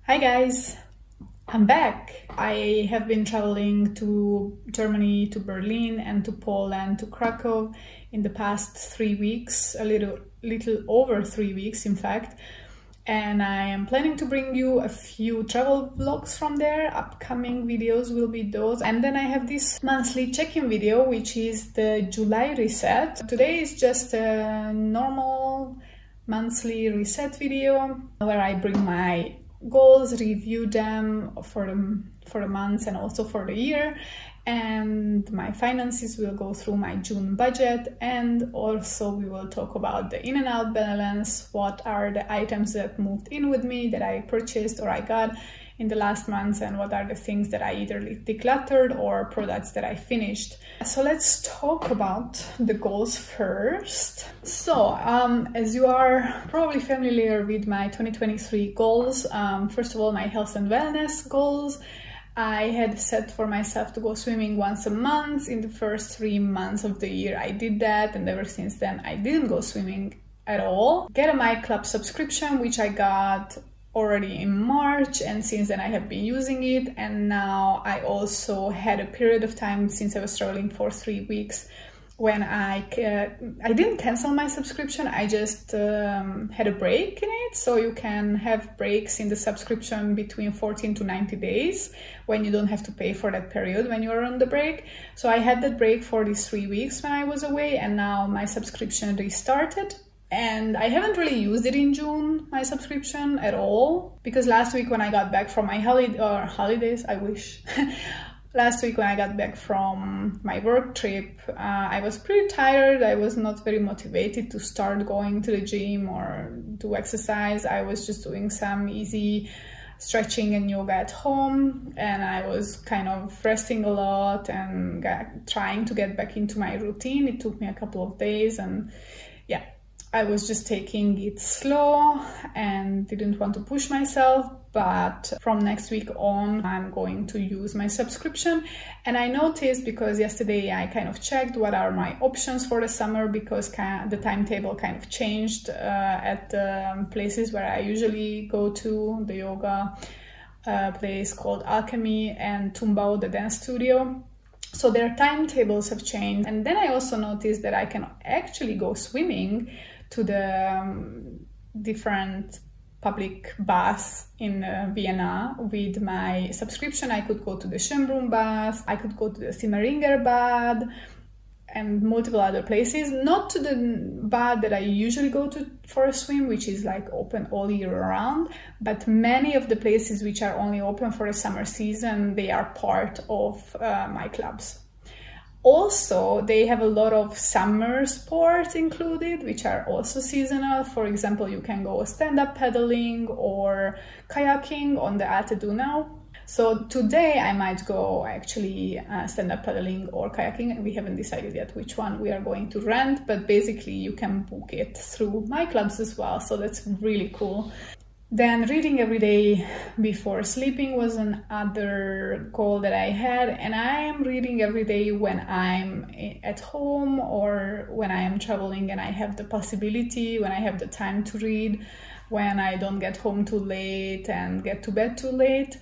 Hi guys, I'm back. I have been traveling to Germany, to Berlin and to Poland, to Krakow in the past 3 weeks, a little over 3 weeks in fact. And I am planning to bring you a few travel vlogs from there. Upcoming videos will be those. And then I have this monthly check-in video, which is the July reset. Today is just a normal monthly reset video where I bring my goals, review them for the months and also for the year, and my finances will go through my June budget, and also we will talk about the in and out balance, what are the items that moved in with me that I purchased or I got in the last months, and what are the things that I either decluttered or products that I finished. So let's talk about the goals first. So as you are probably familiar with my 2023 goals, first of all, my health and wellness goals. I had set for myself to go swimming once a month. In the first 3 months of the year I did that, and ever since then I didn't go swimming at all. Get a My Club subscription, which I got already in March, and since then I have been using it. And now I also had a period of time since I was traveling for 3 weeks when I didn't cancel my subscription, I just had a break in it. So you can have breaks in the subscription between 14 to 90 days when you don't have to pay for that period when you're on the break. So I had that break for these 3 weeks when I was away, and now my subscription restarted. And I haven't really used it in June, my subscription, at all, because last week when I got back from my holidays, I wish. Last week when I got back from my work trip, I was pretty tired. I was not very motivated to start going to the gym or do exercise. I was just doing some easy stretching and yoga at home, and I was kind of resting a lot and trying to get back into my routine. It took me a couple of days, and yeah, I was just taking it slow and didn't want to push myself. But from next week on, I'm going to use my subscription. And I noticed, because yesterday I kind of checked what are my options for the summer, because the timetable kind of changed at the places where I usually go to, the yoga place called Alchemy and Tumbao, the dance studio. So their timetables have changed. And then I also noticed that I can actually go swimming to the different public baths in Vienna with my subscription. I could go to the Schönbrunn bath, I could go to the Simmeringer bath and multiple other places. Not to the bath that I usually go to for a swim, which is like open all year round, but many of the places which are only open for the summer season, they are part of my clubs. Also, they have a lot of summer sports included, which are also seasonal. For example, you can go stand-up paddling or kayaking on the Alte Donau. So today I might go actually stand-up paddling or kayaking. We haven't decided yet which one we are going to rent, but basically you can book it through my clubs as well. So that's really cool. Then reading every day before sleeping was another goal that I had, and I am reading every day when I'm at home or when I am traveling and I have the possibility, when I have the time to read, when I don't get home too late and get to bed too late.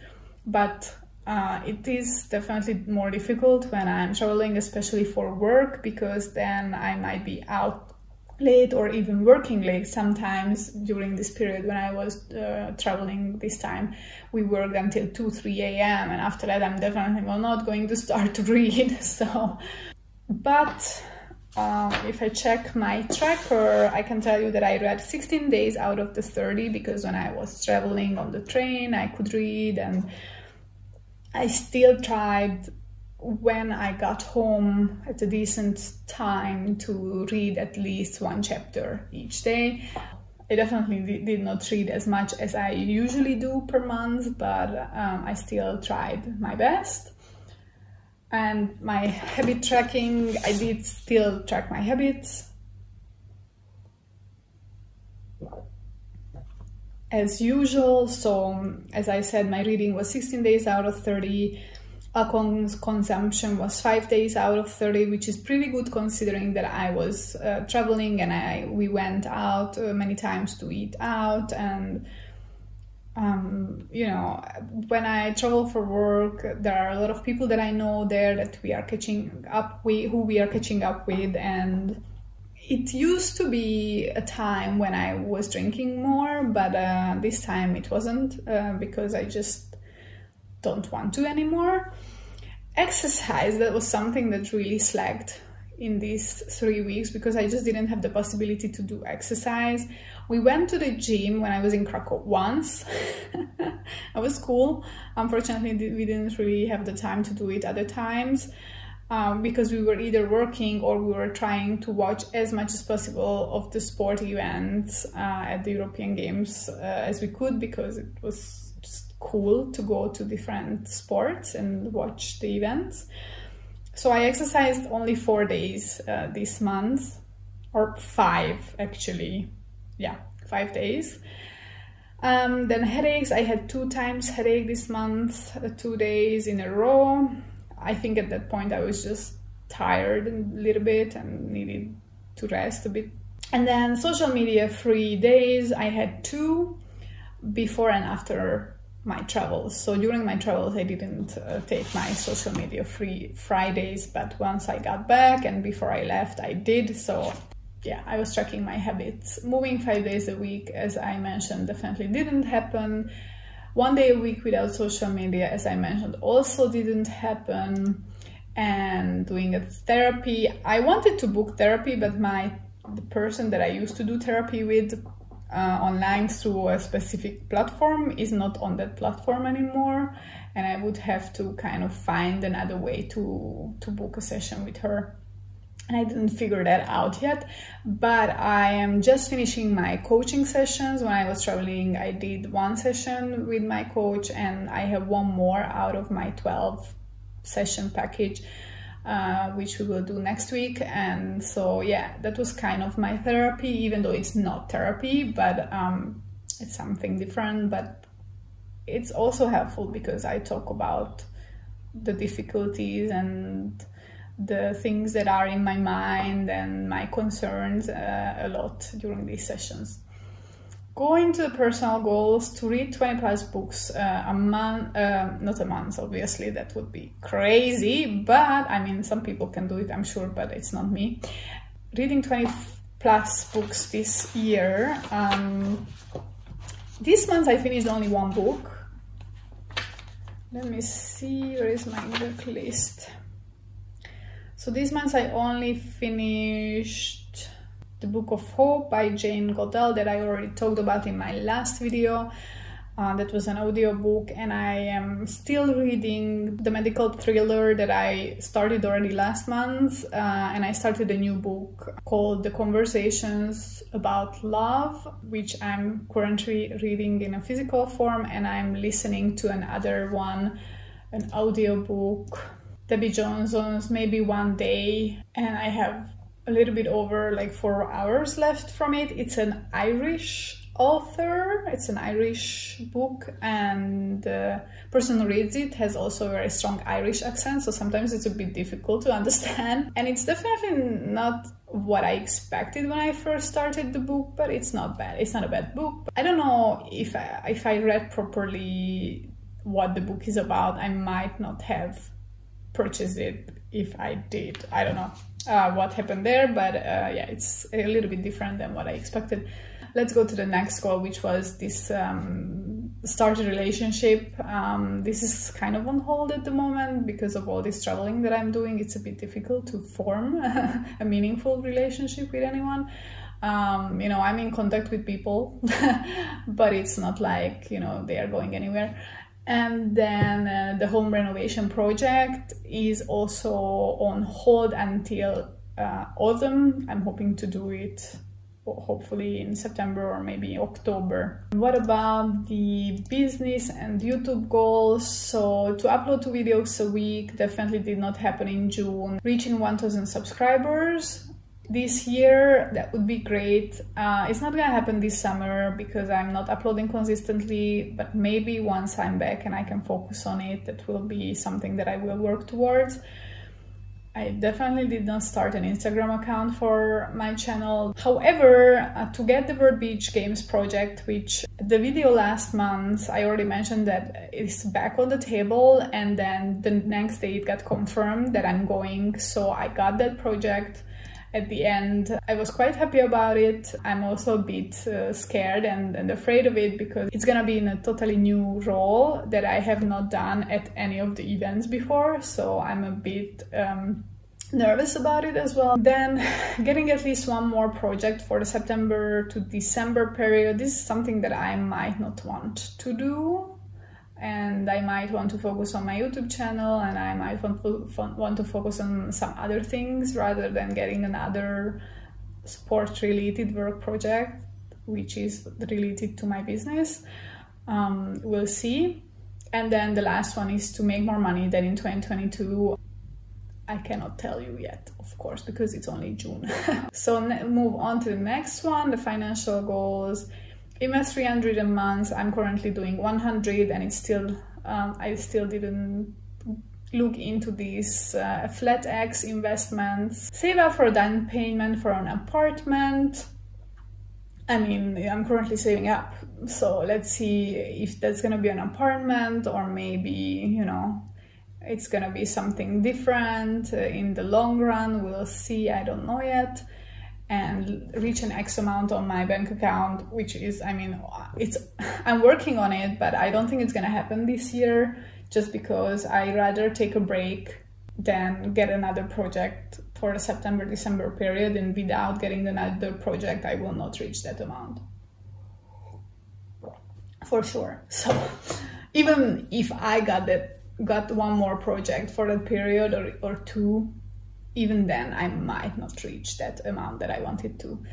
But it is definitely more difficult when I'm traveling, especially for work, because then I might be out late or even working late. Sometimes during this period when I was traveling this time, we worked until 2-3 a.m. and after that I'm definitely not going to start to read. So, but if I check my tracker, I can tell you that I read 16 days out of the 30, because when I was traveling on the train I could read, and I still tried when I got home at a decent time to read at least 1 chapter each day. I definitely did not read as much as I usually do per month, but I still tried my best. And my habit tracking, I did still track my habits as usual. So as I said, my reading was 16 days out of 30. Alcohol consumption was 5 days out of 30, which is pretty good considering that I was traveling and we went out many times to eat out, and You know, when I travel for work, there are a lot of people that I know there that we are catching up with, who we are catching up with, and it used to be a time when I was drinking more, but this time it wasn't, because I just don't want to anymore. Exercise, that was something that really slacked in these 3 weeks because I just didn't have the possibility to do exercise. We went to the gym when I was in Krakow once. It was cool. Unfortunately, we didn't really have the time to do it other times because we were either working or we were trying to watch as much as possible of the sport events at the European Games as we could, because it was just cool to go to different sports and watch the events. So I exercised only 4 days this month, or 5 actually. Yeah, 5 days. Then headaches, I had 2 times headache this month, 2 days in a row. I think at that point I was just tired a little bit and needed to rest a bit. And then social media free days, I had 2 before and after my travels. So during my travels I didn't take my social media free Fridays, but once I got back and before I left I did. So yeah, I was tracking my habits. Moving 5 days a week, as I mentioned, definitely didn't happen. 1 day a week without social media, as I mentioned, also didn't happen. And doing a therapy, I wanted to book therapy, but the person that I used to do therapy with online through a specific platform is not on that platform anymore, and I would have to kind of find another way to book a session with her. And I didn't figure that out yet, but I am just finishing my coaching sessions. When I was traveling, I did 1 session with my coach, and I have 1 more out of my 12 session package, which we will do next week. And so yeah, that was kind of my therapy, even though it's not therapy, but it's something different. But it's also helpful because I talk about the difficulties and the things that are in my mind and my concerns a lot during these sessions. Going to the personal goals, to read 20 plus books a month, not a month, obviously, that would be crazy, but I mean, some people can do it, I'm sure, but it's not me. Reading 20 plus books this year. This month I finished only 1 book. Let me see, where is my book list? So this month I only finished The Book of Hope by Jane Goodall that I already talked about in my last video. That was an audiobook, and I am still reading the medical thriller that I started already last month, and I started a new book called The Conversations About Love, which I'm currently reading in a physical form, and I'm listening to another one, an audiobook, Debbie Johnson's Maybe One Day, and I have a little bit over like 4 hours left from it. It's an Irish author, it's an Irish book, and the person who reads it has also a very strong Irish accent, so sometimes it's a bit difficult to understand. And it's definitely not what I expected when I first started the book, but it's not bad. It's not a bad book. I don't know if I read properly what the book is about. I might not have purchased it if I did. I don't know what happened there, but yeah, it's a little bit different than what I expected. Let's go to the next goal, which was this start a relationship. This is kind of on hold at the moment because of all this traveling that I'm doing. It's a bit difficult to form a meaningful relationship with anyone. You know, I'm in contact with people, but it's not like, you know, they are going anywhere. And then the home renovation project is also on hold until autumn. I'm hoping to do it hopefully in September or maybe October. What about the business and YouTube goals? So to upload 2 videos a week definitely did not happen in June. Reaching 1,000 subscribers this year, that would be great. It's not gonna happen this summer because I'm not uploading consistently, but maybe once I'm back and I can focus on it, that will be something that I will work towards. I definitely did not start an Instagram account for my channel. However, to get the World Beach Games project, which the video last month, I already mentioned that it's back on the table, and then the next day it got confirmed that I'm going. So I got that project at the end. I was quite happy about it. I'm also a bit scared and afraid of it because it's gonna be in a totally new role that I have not done at any of the events before. So I'm a bit nervous about it as well. Then getting at least one more project for the September to December period. This is something that I might not want to do. And I might want to focus on my YouTube channel, and I might want to focus on some other things rather than getting another sport-related work project, which is related to my business. We'll see. And then the last one is to make more money than in 2022. I cannot tell you yet, of course, because it's only June. So move on to the next one, the financial goals. Invest 300 a month. I'm currently doing 100, and it's still I still didn't look into these flat X investments. Save up for a down payment for an apartment. I mean, I'm currently saving up, so let's see if that's gonna be an apartment, or maybe, you know, it's gonna be something different in the long run. We'll see, I don't know yet. And reach an X amount on my bank account, which is, I mean, I'm working on it, but I don't think it's gonna happen this year, just because I rather take a break than get another project for the September-December period, and without getting another project, I will not reach that amount. For sure. So even if I got one more project for that period or two, even then I might not reach that amount that I wanted to.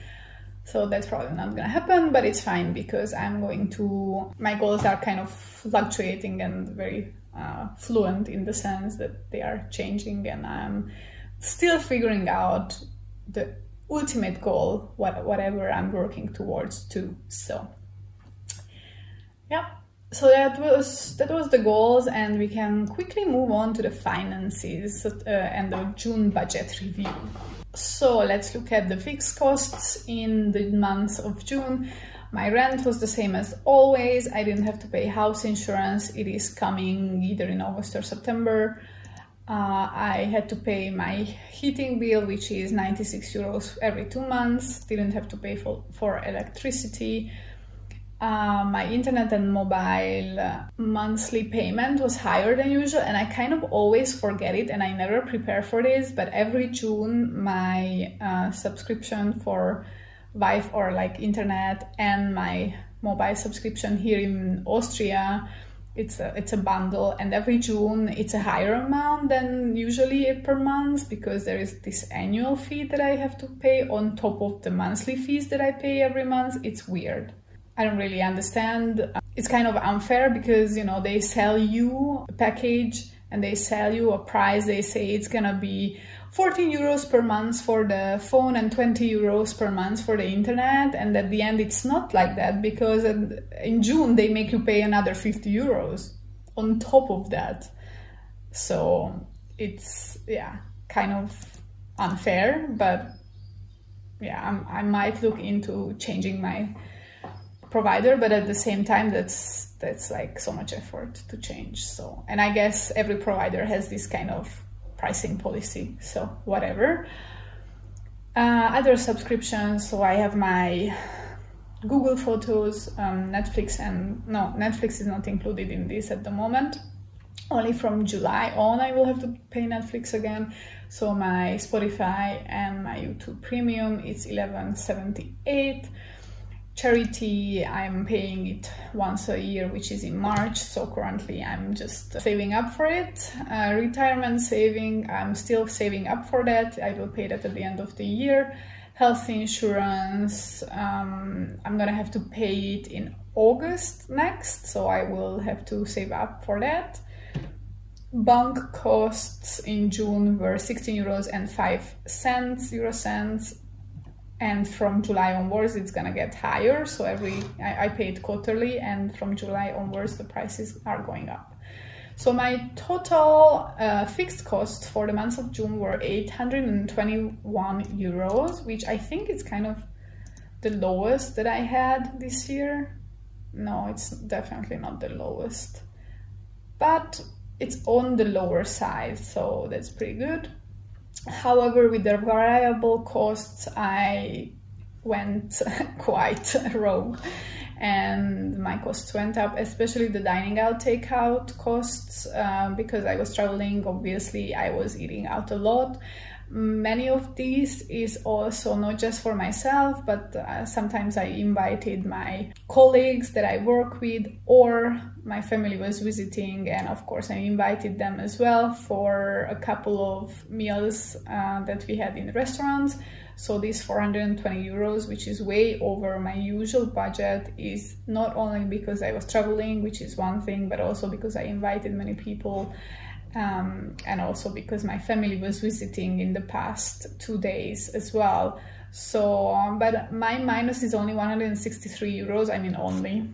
So that's probably not gonna happen, but it's fine because my goals are kind of fluctuating and very fluent in the sense that they are changing, and I'm still figuring out the ultimate goal, whatever I'm working towards too. So yeah. So that was the goals, and we can quickly move on to the finances and the June budget review. So let's look at the fixed costs in the month of June. My rent was the same as always. I didn't have to pay house insurance. It is coming either in August or September. I had to pay my heating bill, which is 96 euros every 2 months. Didn't have to pay for electricity. My internet and mobile monthly payment was higher than usual, and I kind of always forget it, and I never prepare for this, but every June my subscription for Wi-Fi or like internet and my mobile subscription here in Austria, it's a bundle, and every June it's a higher amount than usually per month, because there is this annual fee that I have to pay on top of the monthly fees that I pay every month. It's weird. I don't really understand. It's kind of unfair because, you know, they sell you a package and they sell you a price. They say it's gonna be 14 euros per month for the phone and 20 euros per month for the internet. And at the end, it's not like that, because in June, they make you pay another 50 euros on top of that. So it's, yeah, kind of unfair, but yeah, I might look into changing my provider, but at the same time that's like so much effort to change. So, and I guess every provider has this kind of pricing policy, so whatever. Other subscriptions, so I have my Google Photos, Netflix, and no, Netflix is not included in this at the moment. Only from July on I will have to pay Netflix again. So my Spotify and my YouTube Premium, it's 11.78. Charity, I'm paying it once a year, which is in March, so currently I'm just saving up for it. Retirement saving, I'm still saving up for that. I will pay that at the end of the year. Health insurance, I'm gonna have to pay it in August next, so I will have to save up for that. Bank costs in June were 16 euros and 5 cents. And from July onwards, it's gonna get higher. So I paid quarterly, and from July onwards, the prices are going up. So my total fixed costs for the month of June were 821 euros, which I think is kind of the lowest that I had this year. No, it's definitely not the lowest, but it's on the lower side, so that's pretty good. However, with the variable costs, I went quite raw, and my costs went up, especially the dining out takeout costs, because I was traveling. Obviously, I was eating out a lot. Many of these is also not just for myself, but sometimes I invited my colleagues that I work with, or my family was visiting, and of course I invited them as well for a couple of meals that we had in restaurants. So this 420 euros, which is way over my usual budget, is not only because I was traveling, which is one thing, but also because I invited many people. And also because my family was visiting in the past 2 days as well. So, but my minus is only 163 euros, I mean only,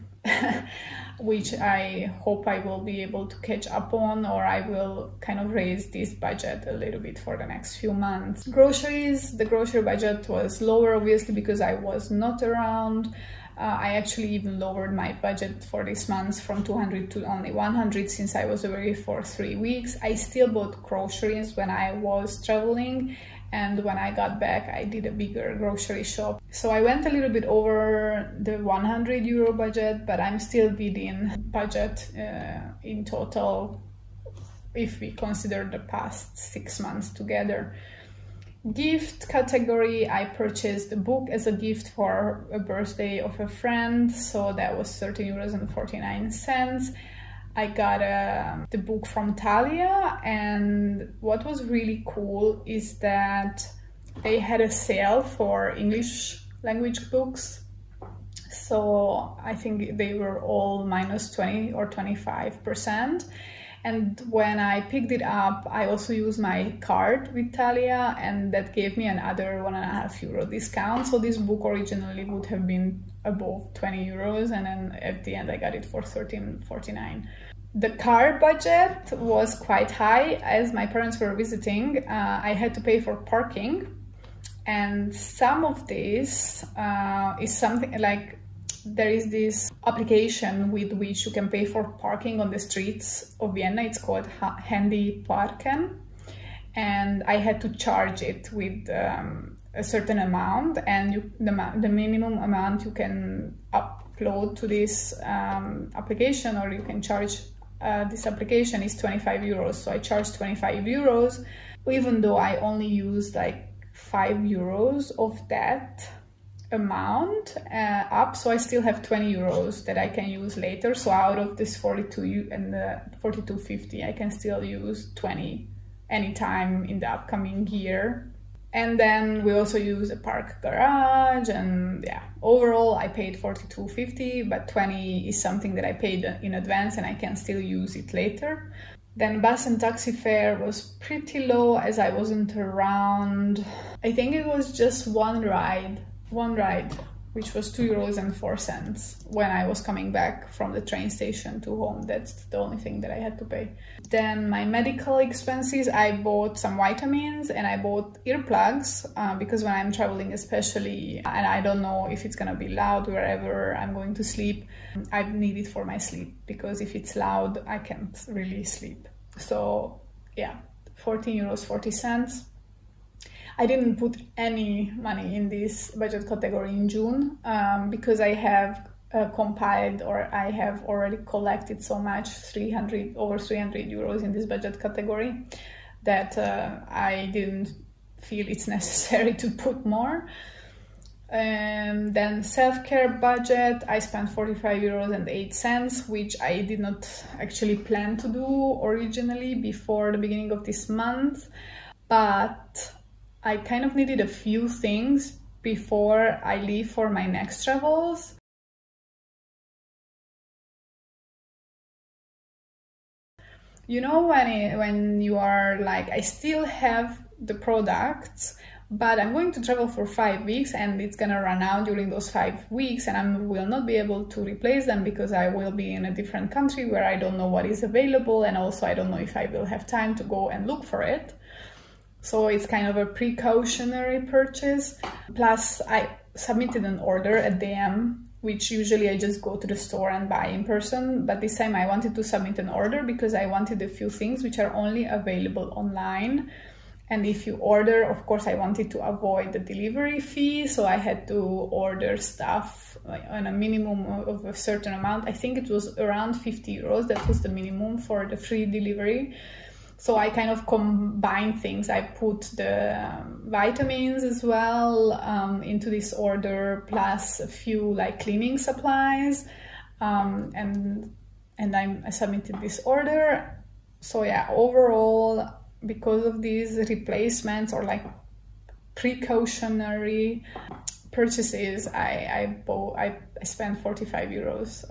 which I hope I will be able to catch up on, or I will kind of raise this budget a little bit for the next few months. Groceries, the grocery budget was lower, obviously, because I was not around. I actually even lowered my budget for this month from 200 to only 100 since I was away for 3 weeks. I still bought groceries when I was traveling, and when I got back I did a bigger grocery shop. So I went a little bit over the 100 euro budget, but I'm still within budget in total if we consider the past 6 months together. Gift category, I purchased a book as a gift for a birthday of a friend, so that was 13.49 euros. I got the book from Thalia, and what was really cool is that they had a sale for English language books. So I think they were all minus 20 or 25%. And when I picked it up, I also used my card with Thalia, and that gave me another 1.5 euro discount. So this book originally would have been above 20 euros, and then at the end I got it for 13.49. The car budget was quite high. As my parents were visiting, I had to pay for parking, and some of this is something like, there is this application with which you can pay for parking on the streets of Vienna. It's called Handy Parken, and I had to charge it with a certain amount, and the minimum amount you can upload to this application, or you can charge this application, is 25 euros. So I charged 25 euros, even though I only used like 5 euros of that amount up, so I still have 20 euros that I can use later. So out of this 42 and the 42.50, I can still use 20 anytime in the upcoming year. And then we also use a park garage, and yeah, overall I paid 42.50, but 20 is something that I paid in advance and I can still use it later. Then bus and taxi fare was pretty low as I wasn't around. I think it was just one ride, which was 2.04 euros when I was coming back from the train station to home. That's the only thing that I had to pay. Then my medical expenses, I bought some vitamins and I bought earplugs because when I'm traveling especially, and I don't know if it's gonna be loud wherever I'm going to sleep, I need it for my sleep, because if it's loud I can't really sleep. So yeah, 14.40 euros. I didn't put any money in this budget category in June because I have compiled, or I have already collected so much, over 300 euros in this budget category, that I didn't feel it's necessary to put more. And then self-care budget, I spent 45.08 euros, which I did not actually plan to do originally before the beginning of this month, but I kind of needed a few things before I leave for my next travels. You know, when you are like, I still have the products, but I'm going to travel for 5 weeks and it's gonna run out during those 5 weeks, and I will not be able to replace them because I will be in a different country where I don't know what is available, and also I don't know if I will have time to go and look for it. So it's kind of a precautionary purchase. Plus I submitted an order at DM, which usually I just go to the store and buy in person, but this time I wanted to submit an order because I wanted a few things which are only available online. And if you order, of course, I wanted to avoid the delivery fee, so I had to order stuff on a minimum of a certain amount. I think it was around 50 euros. That was the minimum for the free delivery. So I kind of combined things. I put the vitamins as well into this order, plus a few like cleaning supplies, and I submitted this order. So yeah, overall, because of these replacements or like precautionary purchases, I spent 45 euros,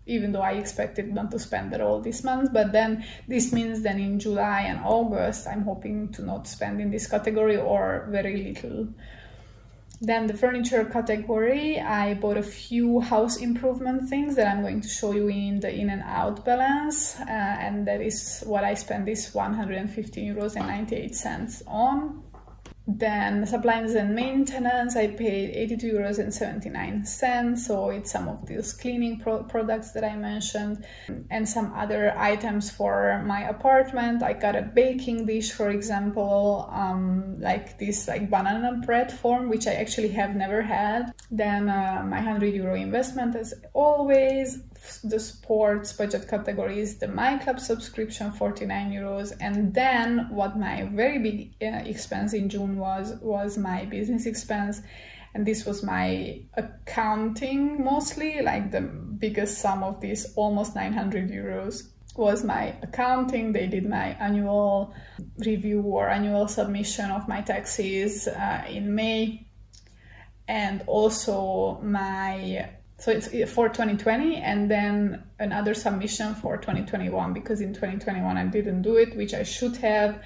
even though I expected not to spend at all this month. But then this means then in July and August I'm hoping to not spend in this category or very little. Then the furniture category, I bought a few house improvement things that I'm going to show you in the Inout balance, and that is what I spent this 115 euros and 98 cents on. Then supplies and maintenance, I paid 82 euros and 79 cents, so it's some of these cleaning products that I mentioned, and some other items for my apartment. I got a baking dish, for example, like this like banana bread form, which I actually have never had. Then my 100 euro investment, as always. The sports budget category is the My Club subscription, 49 euros. And then what my very big expense in June was my business expense. And this was my accounting mostly, like the biggest sum of this, almost 900 euros was my accounting. They did my annual review or annual submission of my taxes in May. And also so it's for 2020, and then another submission for 2021, because in 2021 I didn't do it, which I should have,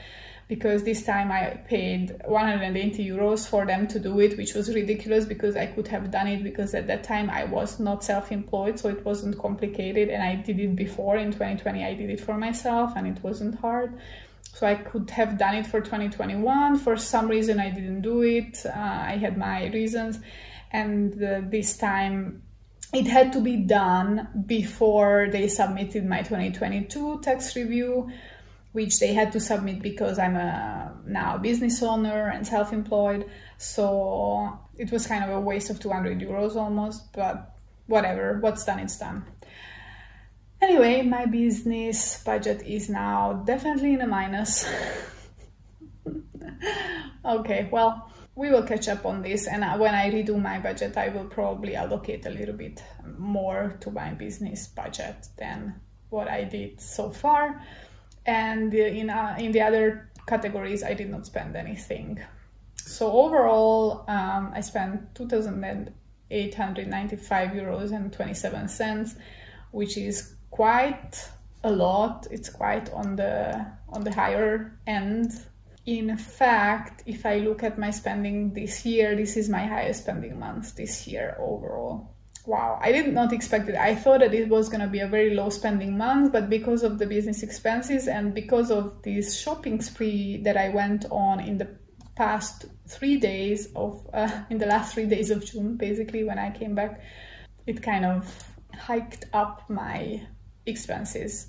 because this time I paid 180 euros for them to do it, which was ridiculous because I could have done it, because at that time I was not self-employed, so it wasn't complicated, and I did it before. In 2020 I did it for myself and it wasn't hard. So I could have done it for 2021. For some reason I didn't do it. I had my reasons, and this time it had to be done before they submitted my 2022 tax review, which they had to submit because I'm now a business owner and self-employed. So it was kind of a waste of 200 euros almost, but whatever, what's done, it's done. Anyway, my business budget is now definitely in a minus. Okay, well, we will catch up on this, and when I redo my budget, I will probably allocate a little bit more to my business budget than what I did so far. And in the other categories, I did not spend anything. So overall, I spent 2,895 euros and 27 cents, which is quite a lot. It's quite on the higher end. In fact, if I look at my spending this year, this is my highest spending month this year overall. Wow, I did not expect it. I thought that it was going to be a very low spending month, but because of the business expenses and because of this shopping spree that I went on in the past 3 days of, in the last 3 days of June, basically, when I came back, it kind of hiked up my expenses.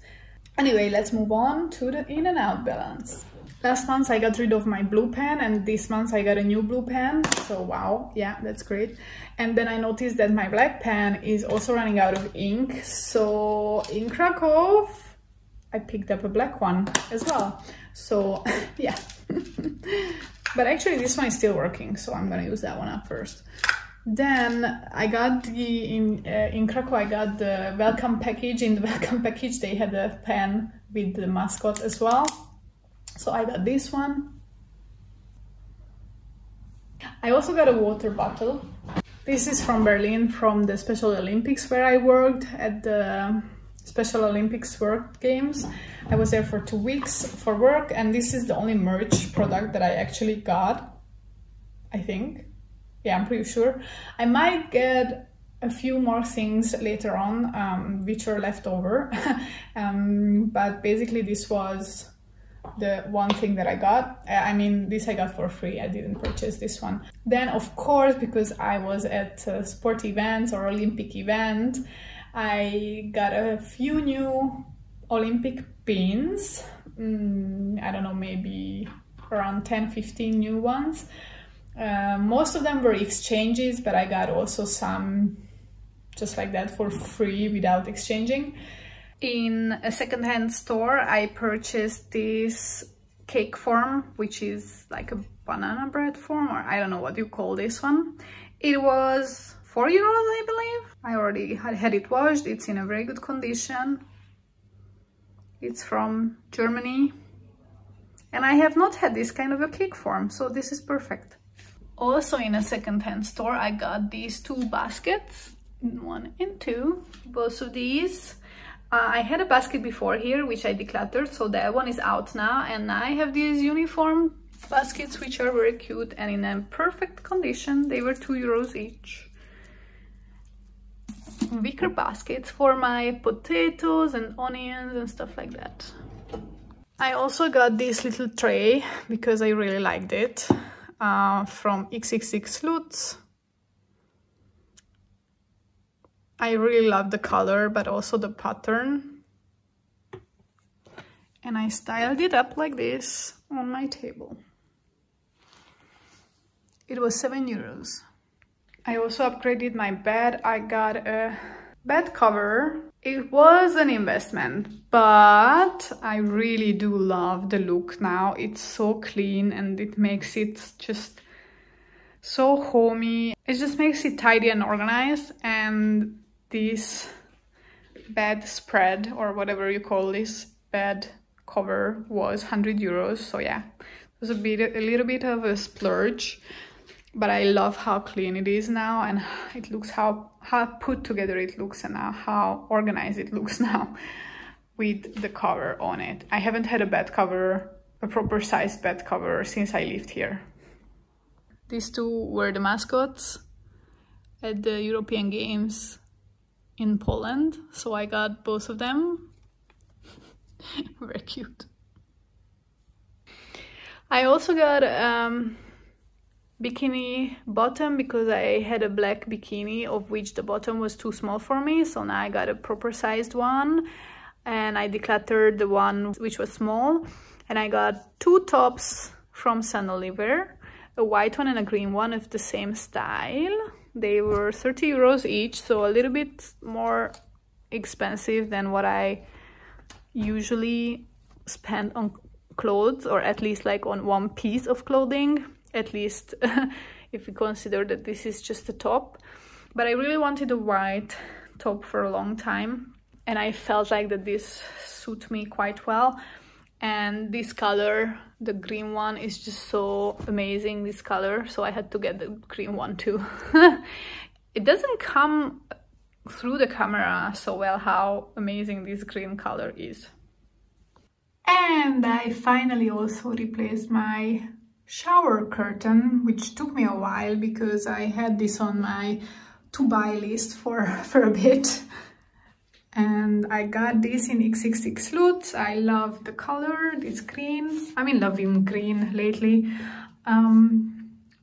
Anyway, let's move on to the Inout balance. Last month I got rid of my blue pen, and this month I got a new blue pen, so wow, yeah, that's great. And then I noticed that my black pen is also running out of ink, so in Krakow I picked up a black one as well, so yeah. But actually this one is still working, so I'm gonna use that one up first. Then I got in Krakow I got the welcome package. In the welcome package they had a pen with the mascot as well. So I got this one. I also got a water bottle. This is from Berlin, from the Special Olympics, where I worked at the Special Olympics Work Games. I was there for 2 weeks for work, and this is the only merch product that I actually got. I think. Yeah, I'm pretty sure. I might get a few more things later on, which are left over. But basically this was the one thing that I got. I mean, this I got for free. I didn't purchase this one. Then, of course, because I was at a sport event or Olympic event, I got a few new Olympic pins. I don't know, maybe around 10-15 new ones. Most of them were exchanges, but I got also some just like that for free without exchanging. In a secondhand store, I purchased this cake form, which is like a banana bread form, or I don't know what you call this one. It was €4, I believe. I already had it washed. It's in a very good condition. It's from Germany. And I have not had this kind of a cake form, so this is perfect. Also in a secondhand store, I got these two baskets, 1 and 2, both of these. I had a basket before here, which I decluttered, so that one is out now. And I have these uniform baskets, which are very cute and in a perfect condition. They were €2 each. Wicker baskets for my potatoes and onions and stuff like that. I also got this little tray because I really liked it, from XXX Lutz. I really love the color, but also the pattern. And I styled it up like this on my table. It was €7. I also upgraded my bed. I got a bed cover. It was an investment, but I really do love the look now. It's so clean and it makes it just so homey. It just makes it tidy and organized. And this bed spread, or whatever you call this bed cover, was €100. So yeah, it was a little bit of a splurge, but I love how clean it is now, and it looks how put together it looks, and how organized it looks now with the cover on it. I haven't had a bed cover, a proper sized bed cover, since I lived here. These two were the mascots at the European Games in Poland, so I got both of them. Very cute. I also got bikini bottom because I had a black bikini of which the bottom was too small for me, so now I got a proper sized one, and I decluttered the one which was small. And I got two tops from Sun Oliver, a white one and a green one of the same style. They were €30 each, so a little bit more expensive than what I usually spend on clothes, or at least like on one piece of clothing, at least if we consider that this is just a top. But I really wanted a white top for a long time, and I felt like that this suits me quite well. And this color, the green one, is just so amazing, this color, so I had to get the green one too. It doesn't come through the camera so well how amazing this green color is. And I finally also replaced my shower curtain, which took me a while because I had this on my to-buy list for a bit. And I got this in XXX Lutz. I love the color, this green. I've been loving green lately.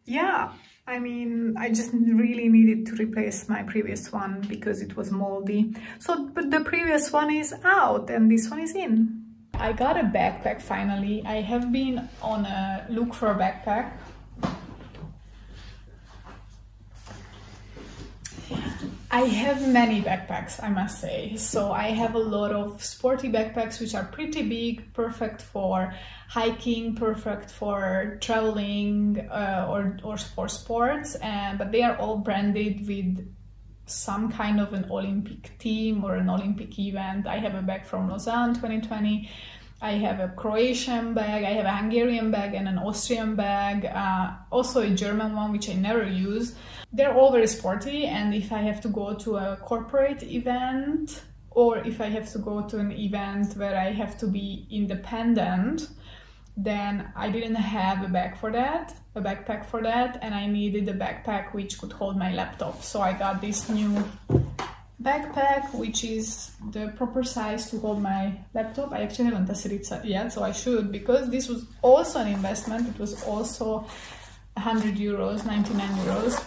Yeah, I mean, I just really needed to replace my previous one because it was moldy. So, but the previous one is out and this one is in. I got a backpack finally. I have been on a look for a backpack. I have many backpacks, I must say. So I have a lot of sporty backpacks which are pretty big, perfect for hiking, perfect for traveling or for sports, but they are all branded with some kind of an Olympic theme or an Olympic event. I have a bag from Lausanne 2020. I have a Croatian bag, I have a Hungarian bag and an Austrian bag, also a German one which I never use. They're all very sporty, and if I have to go to a corporate event or if I have to go to an event where I have to be independent, then I didn't have a backpack for that, and I needed a backpack which could hold my laptop. So I got this new backpack, which is the proper size to hold my laptop. I actually haven't tested it yet, so I should, because this was also an investment. It was also 100 euros, 99 euros.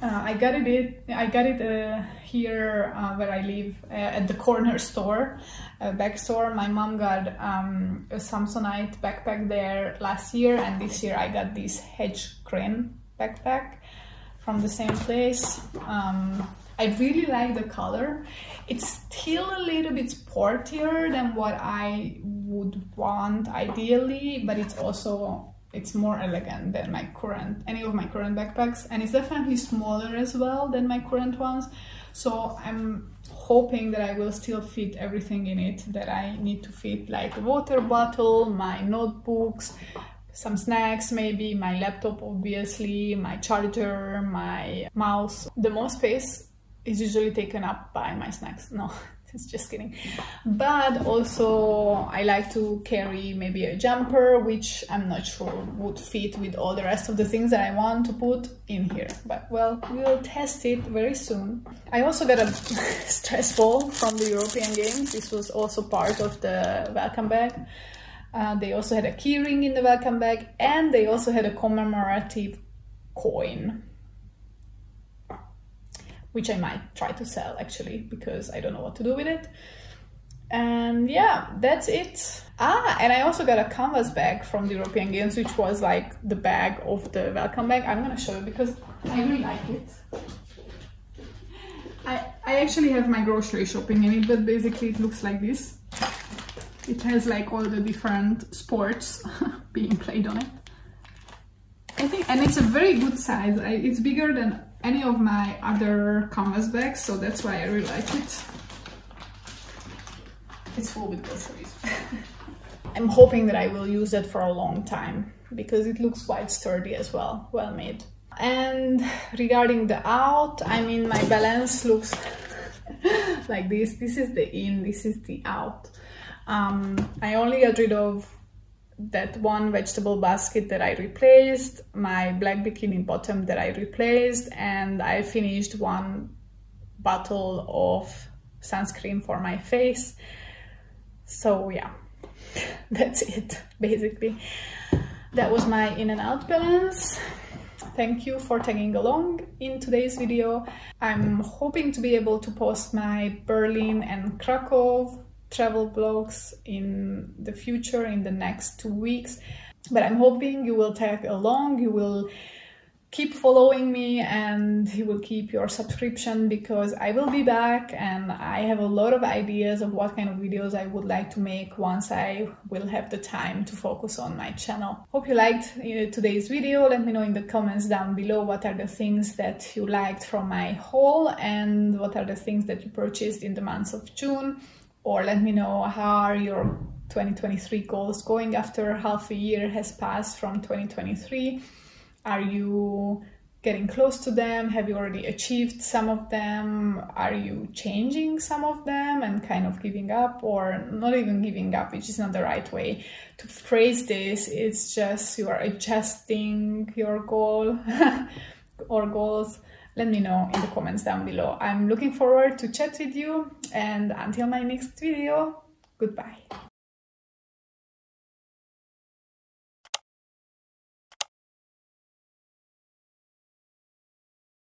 I got it here where I live, at the corner store, back store. My mom got a Samsonite backpack there last year, and this year I got this hedge crane backpack from the same place. I really like the color. It's still a little bit sportier than what I would want ideally, but it's more elegant than any of my current backpacks, and it's definitely smaller as well than my current ones. So I'm hoping that I will still fit everything in it that I need to fit, like a water bottle, my notebooks, some snacks, maybe my laptop, obviously, my charger, my mouse. The most space is usually taken up by my snacks. No, it's just kidding. But also I like to carry maybe a jumper, which I'm not sure would fit with all the rest of the things that I want to put in here. But well, we'll test it very soon. I also got a stress ball from the European Games. This was also part of the welcome bag. They also had a key ring in the welcome bag, and they also had a commemorative coin, which I might try to sell actually, because I don't know what to do with it. And yeah, that's it. And I also got a canvas bag from the European Games, which was like the bag of the welcome bag. I'm gonna show you because I really like it. I actually have my grocery shopping in it, but basically it looks like this. It has like all the different sports being played on it, I think, and it's a very good size. It's bigger than any of my other canvas bags, so that's why I really like it. It's full with groceries. I'm hoping that I will use it for a long time because it looks quite sturdy as well, well made. And regarding the out, I mean, my balance looks like this. This is the in, this is the out. I only got rid of that one vegetable basket that I replaced, my black bikini bottom that I replaced, and I finished one bottle of sunscreen for my face. So yeah, that's it basically. That was my in and out balance. Thank you for tagging along in today's video. I'm hoping to be able to post my Berlin and Krakow travel vlogs in the future, in the next 2 weeks, but I'm hoping you will tag along, you will keep following me, and you will keep your subscription, because I will be back and I have a lot of ideas of what kind of videos I would like to make once I will have the time to focus on my channel. Hope you liked today's video. Let me know in the comments down below what are the things that you liked from my haul and what are the things that you purchased in the month of June. Or let me know how are your 2023 goals going after half a year has passed from 2023. Are you getting close to them? Have you already achieved some of them? Are you changing some of them and kind of giving up, or not even giving up, which is not the right way to phrase this. It's just you are adjusting your goal or goals. Let me know in the comments down below. I'm looking forward to chat with you, and until my next video, goodbye.